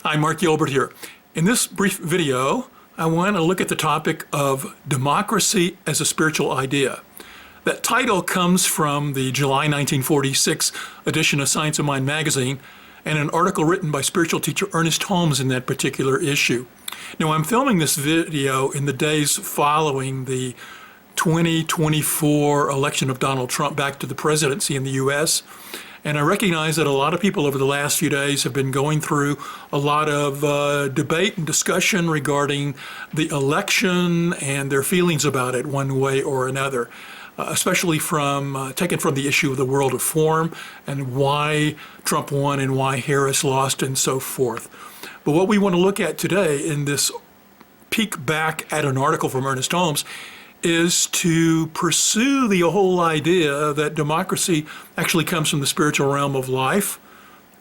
Hi, Mark Gilbert here. In this brief video, I want to look at the topic of democracy as a spiritual idea. That title comes from the July 1946 edition of Science of Mind magazine and an article written by spiritual teacher Ernest Holmes in that particular issue. Now, I'm filming this video in the days following the 2024 election of Donald Trump back to the presidency in the U.S., and I recognize that a lot of people over the last few days have been going through a lot of debate and discussion regarding the election and their feelings about it one way or another, especially taken from the issue of the world of form and why Trump won and why Harris lost and so forth. But what we want to look at today in this peek back at an article from Ernest Holmes is to pursue the whole idea that democracy actually comes from the spiritual realm of life,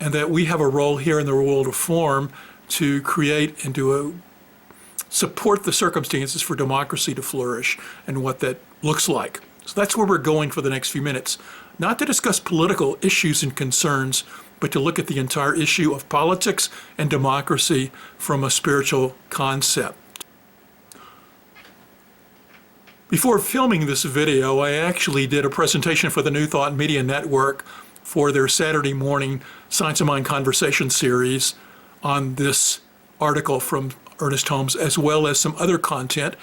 and that we have a role here in the world of form to create and to support the circumstances for democracy to flourish and what that looks like. So that's where we're going for the next few minutes, not to discuss political issues and concerns, but to look at the entire issue of politics and democracy from a spiritual concept. Before filming this video, I actually did a presentation for the New Thought Media Network for their Saturday morning Science of Mind conversation series on this article from Ernest Holmes, as well as some other content,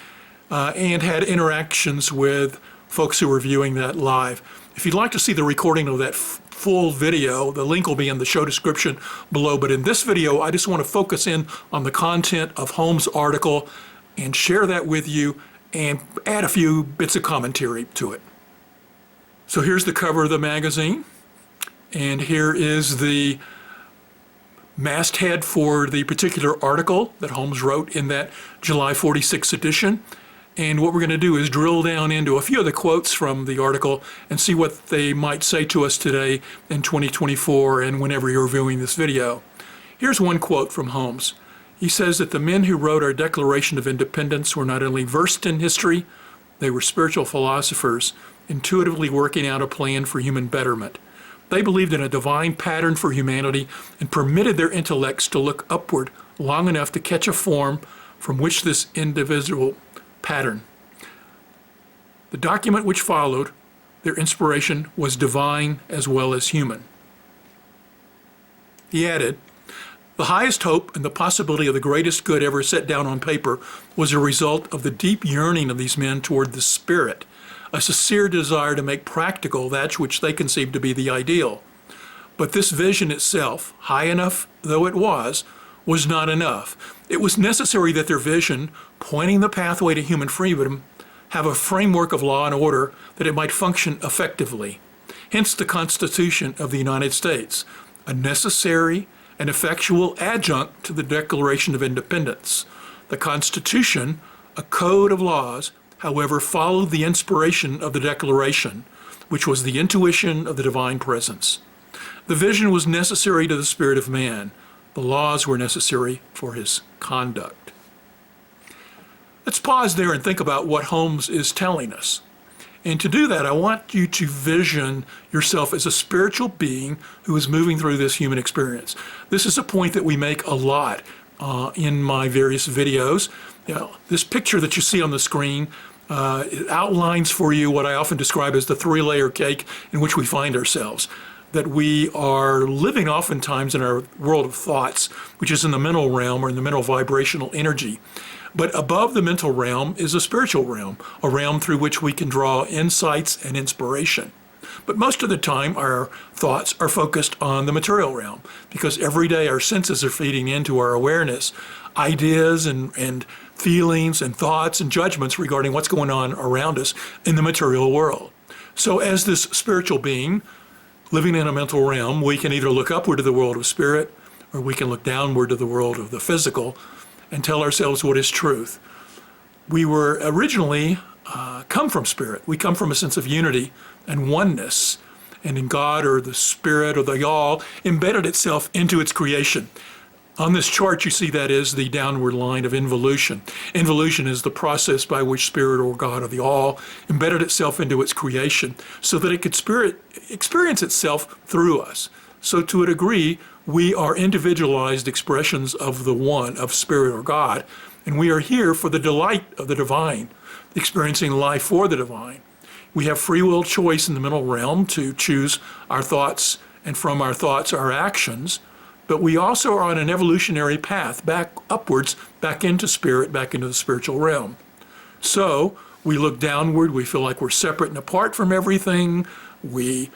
and had interactions with folks who were viewing that live. If you'd like to see the recording of that full video, the link will be in the show description below. But in this video, I just want to focus in on the content of Holmes' article and share that with you and add a few bits of commentary to it. So here's the cover of the magazine, and here is the masthead for the particular article that Holmes wrote in that July 46 edition. And what we're going to do is drill down into a few of the quotes from the article and see what they might say to us today in 2024 and whenever you're viewing this video. Here's one quote from Holmes. He says that the men who wrote our Declaration of Independence were not only versed in history, they were spiritual philosophers, intuitively working out a plan for human betterment. They believed in a divine pattern for humanity and permitted their intellects to look upward long enough to catch a form from which this indivisible pattern. The document which followed, their inspiration, was divine as well as human. He added, the highest hope and the possibility of the greatest good ever set down on paper was a result of the deep yearning of these men toward the spirit, a sincere desire to make practical that which they conceived to be the ideal. But this vision itself, high enough though it was not enough. It was necessary that their vision, pointing the pathway to human freedom, have a framework of law and order that it might function effectively. Hence the Constitution of the United States, a necessary and effectual adjunct to the Declaration of Independence. The Constitution, a code of laws, however, followed the inspiration of the Declaration, which was the intuition of the divine presence. The vision was necessary to the spirit of man. The laws were necessary for his conduct. Let's pause there and think about what Holmes is telling us. And to do that, I want you to vision yourself as a spiritual being who is moving through this human experience. This is a point that we make a lot in my various videos. This picture that you see on the screen it outlines for you what I often describe as the three-layer cake in which we find ourselves. That we are living oftentimes in our world of thoughts, which is in the mental realm or in the mental vibrational energy. But above the mental realm is a spiritual realm, a realm through which we can draw insights and inspiration. But most of the time, our thoughts are focused on the material realm, because every day our senses are feeding into our awareness ideas and feelings and thoughts and judgments regarding what's going on around us in the material world. So as this spiritual being living in a mental realm, we can either look upward to the world of spirit, or we can look downward to the world of the physical and tell ourselves what is truth. We were originally come from spirit. We come from a sense of unity and oneness, and in God or the spirit or the all embedded itself into its creation. On this chart, you see that is the downward line of involution. Involution is the process by which spirit or God or the all embedded itself into its creation so that it could experience itself through us. So to a degree, We are individualized expressions of the one, of Spirit or God, and we are here for the delight of the divine, experiencing life for the divine. We have free will choice in the mental realm to choose our thoughts, and from our thoughts, our actions, but we also are on an evolutionary path back upwards, back into spirit, back into the spiritual realm. So we look downward, we feel like we're separate and apart from everything. We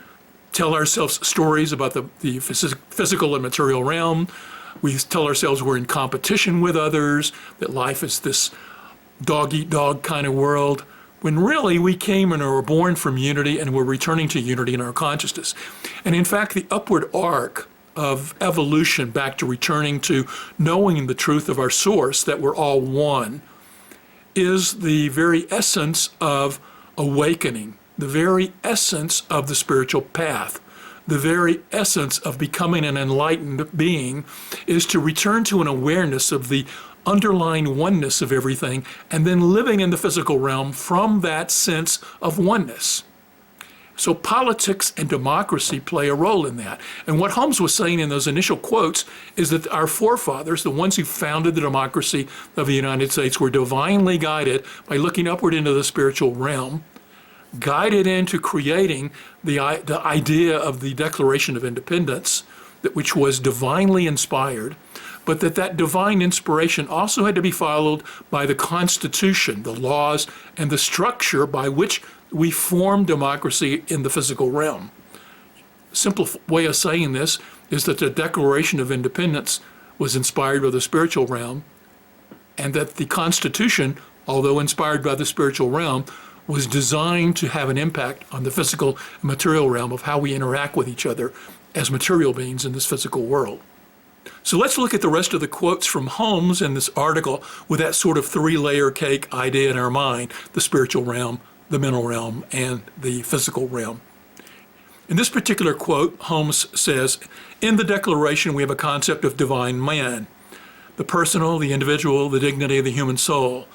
tell ourselves stories about the physical and material realm. We tell ourselves we're in competition with others, that life is this dog-eat-dog kind of world, when really we came and were born from unity and we're returning to unity in our consciousness. And in fact, the upward arc of evolution back to returning to knowing the truth of our source, that we're all one, is the very essence of awakening, the very essence of the spiritual path. The very essence of becoming an enlightened being is to return to an awareness of the underlying oneness of everything, and then living in the physical realm from that sense of oneness. So politics and democracy play a role in that. And what Holmes was saying in those initial quotes is that our forefathers, the ones who founded the democracy of the United States, were divinely guided by looking upward into the spiritual realm, guided into creating the idea of the Declaration of Independence, which was divinely inspired, but that divine inspiration also had to be followed by the Constitution, the laws, and the structure by which we form democracy in the physical realm. Simple way of saying this is that the Declaration of Independence was inspired by the spiritual realm, and that the Constitution, although inspired by the spiritual realm, was designed to have an impact on the physical and material realm of how we interact with each other as material beings in this physical world. So let's look at the rest of the quotes from Holmes in this article with that sort of three-layer cake idea in our mind: the spiritual realm, the mental realm, and the physical realm. In this particular quote, Holmes says, "In the Declaration, we have a concept of divine man, the personal, the individual, the dignity of the human soul,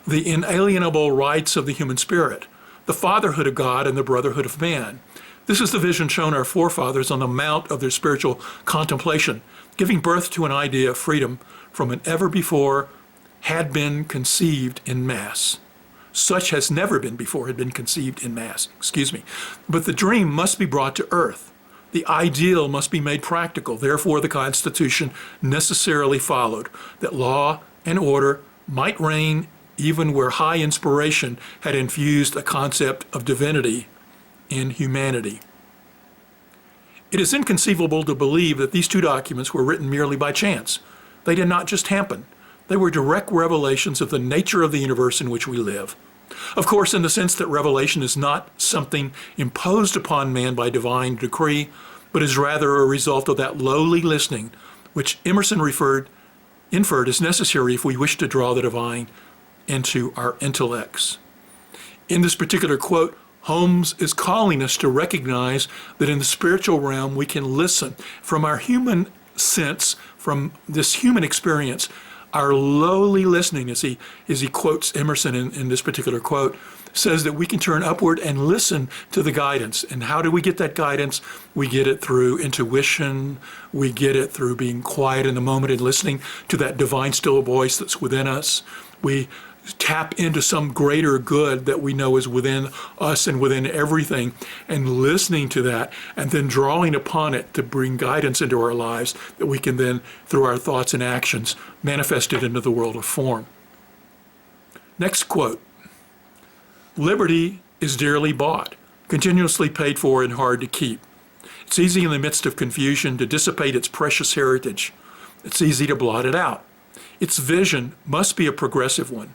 the inalienable rights of the human spirit, the fatherhood of God, and the brotherhood of man. This is the vision shown our forefathers on the mount of their spiritual contemplation, giving birth to an idea of freedom from an ever before had been conceived in mass. Such has never been before had been conceived in mass, But the dream must be brought to earth. The ideal must be made practical. Therefore, the Constitution necessarily followed that law and order might reign even where high inspiration had infused a concept of divinity in humanity. It is inconceivable to believe that these two documents were written merely by chance. They did not just happen. They were direct revelations of the nature of the universe in which we live. Of course, in the sense that revelation is not something imposed upon man by divine decree, but is rather a result of that lowly listening, which Emerson inferred is necessary if we wish to draw the divine into our intellects. In this particular quote, Holmes is calling us to recognize that in the spiritual realm we can listen from our human sense, from this human experience. Our lowly listening, as he quotes Emerson in this particular quote, says that we can turn upward and listen to the guidance. And how do we get that guidance? We get it through intuition. We get it through being quiet in the moment and listening to that divine still voice that's within us. We tap into some greater good that we know is within us and within everything, and listening to that, and then drawing upon it to bring guidance into our lives that we can then, through our thoughts and actions, manifest it into the world of form. Next quote: "Liberty is dearly bought, continuously paid for, and hard to keep. It's easy in the midst of confusion to dissipate its precious heritage. It's easy to blot it out. Its vision must be a progressive one.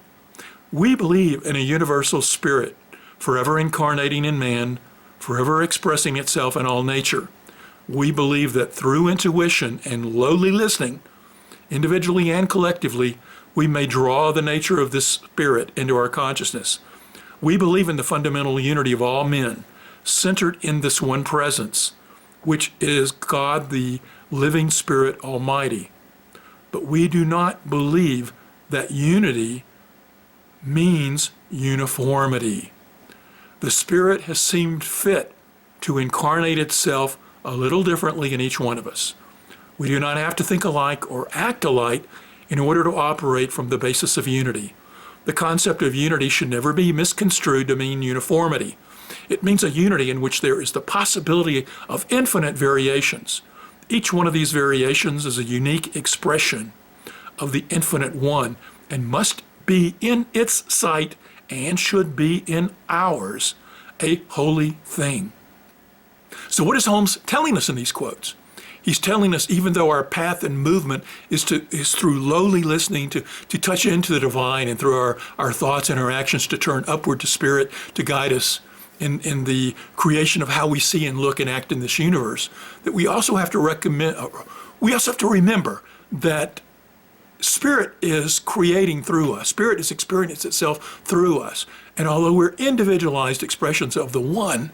We believe in a universal spirit, forever incarnating in man, forever expressing itself in all nature. We believe that through intuition and lowly listening, individually and collectively, we may draw the nature of this spirit into our consciousness. We believe in the fundamental unity of all men, centered in this one presence, which is God, the living Spirit Almighty. But we do not believe that unity means uniformity. The Spirit has seemed fit to incarnate itself a little differently in each one of us. We do not have to think alike or act alike in order to operate from the basis of unity. The concept of unity should never be misconstrued to mean uniformity. It means a unity in which there is the possibility of infinite variations. Each one of these variations is a unique expression of the infinite one and must be in its sight and should be in ours, a holy thing. So what is Holmes telling us in these quotes? He's telling us even though our path and movement is through lowly listening to touch into the divine, and through our thoughts and our actions to turn upward to Spirit to guide us in the creation of how we see and look and act in this universe, that we also have to remember that Spirit is creating through us. Spirit is experiencing itself through us. And although we're individualized expressions of the one,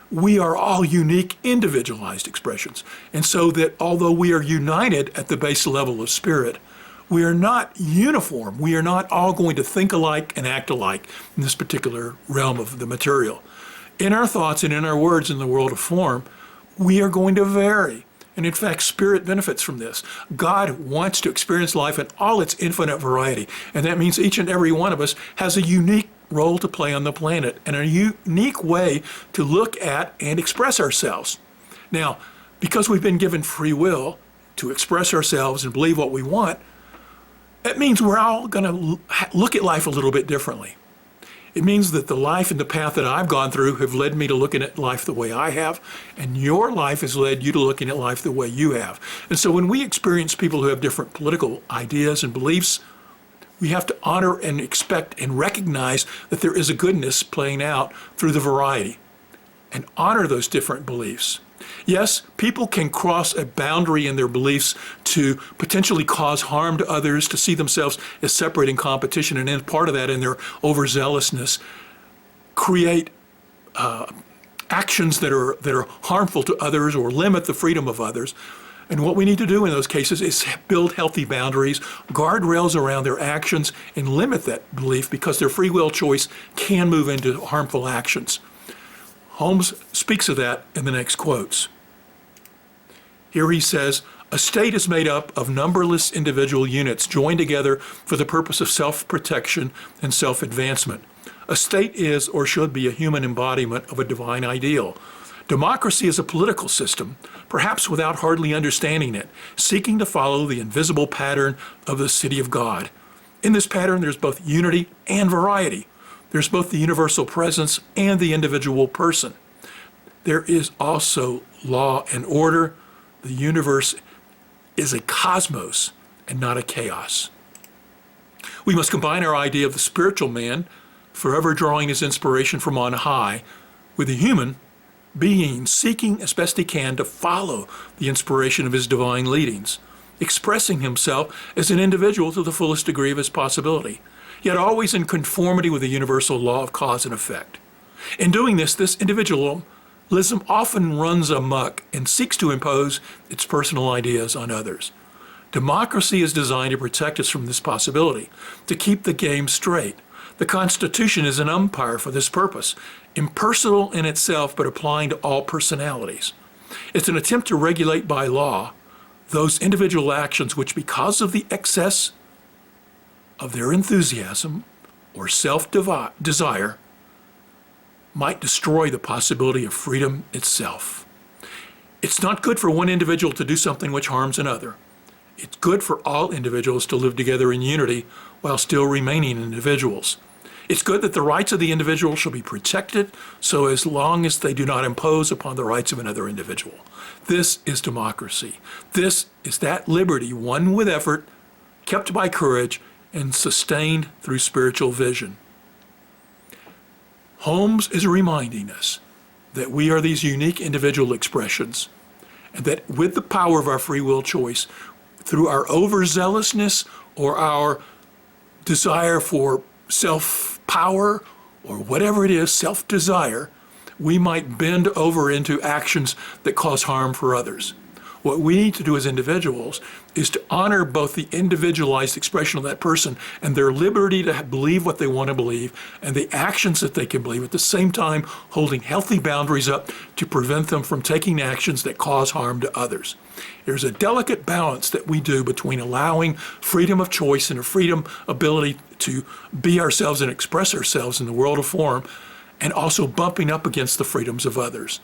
we are all unique individualized expressions. And so that although we are united at the base level of Spirit, we are not uniform. We are not all going to think alike and act alike in this particular realm of the material. In our thoughts and in our words in the world of form, we are going to vary. And in fact, Spirit benefits from this. God wants to experience life in all its infinite variety. And that means each and every one of us has a unique role to play on the planet and a unique way to look at and express ourselves. Now, because we've been given free will to express ourselves and believe what we want, that means we're all going to look at life a little bit differently. It means that the life and the path that I've gone through have led me to looking at life the way I have, and your life has led you to looking at life the way you have. And so when we experience people who have different political ideas and beliefs, we have to honor and expect and recognize that there is a goodness playing out through the variety, and honor those different beliefs. Yes, people can cross a boundary in their beliefs to potentially cause harm to others, to see themselves as separate in competition, and then part of that in their overzealousness create actions that are harmful to others or limit the freedom of others. And what we need to do in those cases is build healthy boundaries, guardrails around their actions, and limit that belief, because their free will choice can move into harmful actions. Holmes speaks of that in the next quotes. Here he says, "A state is made up of numberless individual units joined together for the purpose of self-protection and self-advancement. A state is or should be a human embodiment of a divine ideal. Democracy is a political system, perhaps without hardly understanding it, seeking to follow the invisible pattern of the city of God. In this pattern, there's both unity and variety. There's both the universal presence and the individual person. There is also law and order. The universe is a cosmos and not a chaos. We must combine our idea of the spiritual man, forever drawing his inspiration from on high, with the human being seeking as best he can to follow the inspiration of his divine leadings, expressing himself as an individual to the fullest degree of his possibility, yet always in conformity with the universal law of cause and effect. In doing this, this individualism often runs amok and seeks to impose its personal ideas on others. Democracy is designed to protect us from this possibility, to keep the game straight. The Constitution is an umpire for this purpose, impersonal in itself but applying to all personalities. It's an attempt to regulate by law those individual actions which, because of the excess of their enthusiasm or self-desire, might destroy the possibility of freedom itself. It's not good for one individual to do something which harms another. It's good for all individuals to live together in unity while still remaining individuals. It's good that the rights of the individual shall be protected, so as long as they do not impose upon the rights of another individual. This is democracy. This is that liberty won with effort, kept by courage, and sustained through spiritual vision. Holmes is reminding us that we are these unique individual expressions, and that with the power of our free will choice, through our overzealousness or our desire for self-power or whatever it is, self-desire, we might bend over into actions that cause harm for others. What we need to do as individuals is to honor both the individualized expression of that person and their liberty to believe what they want to believe and the actions that they can believe, at the same time holding healthy boundaries up to prevent them from taking actions that cause harm to others. There's a delicate balance that we do between allowing freedom of choice and a freedom ability to be ourselves and express ourselves in the world of form, and also bumping up against the freedoms of others.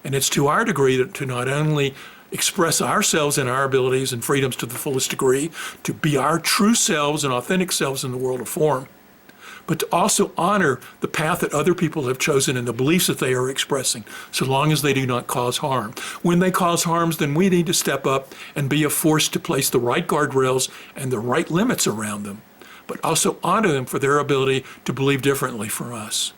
And it's to our degree to not only express ourselves and our abilities and freedoms to the fullest degree, to be our true selves and authentic selves in the world of form, but to also honor the path that other people have chosen and the beliefs that they are expressing, so long as they do not cause harm. When they cause harms, then we need to step up and be a force to place the right guardrails and the right limits around them, but also honor them for their ability to believe differently from us.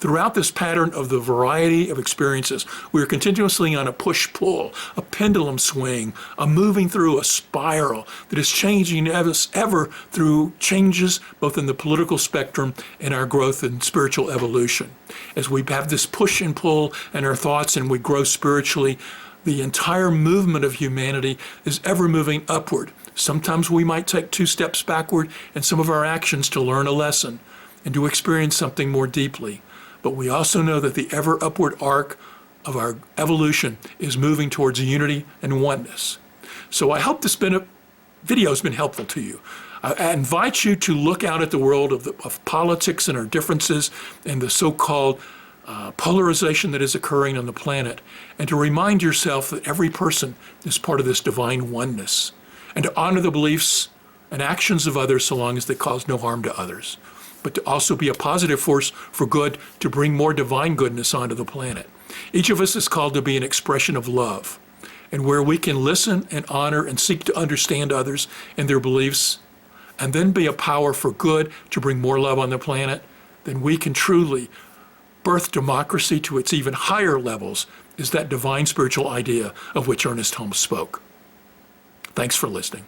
Throughout this pattern of the variety of experiences, we are continuously on a push-pull, a pendulum swing, a moving through a spiral that is changing as ever through changes both in the political spectrum and our growth and spiritual evolution. As we have this push and pull in our thoughts and we grow spiritually, the entire movement of humanity is ever moving upward. Sometimes we might take 2 steps backward in some of our actions to learn a lesson and to experience something more deeply. But we also know that the ever upward arc of our evolution is moving towards unity and oneness. So I hope this video has been helpful to you. I invite you to look out at the world of politics and our differences and the so-called polarization that is occurring on the planet, and to remind yourself that every person is part of this divine oneness, and to honor the beliefs and actions of others so long as they cause no harm to others, but to also be a positive force for good to bring more divine goodness onto the planet. Each of us is called to be an expression of love, and where we can listen and honor and seek to understand others and their beliefs, and then be a power for good to bring more love on the planet, then we can truly birth democracy to its even higher levels, is that divine spiritual idea of which Ernest Holmes spoke. Thanks for listening.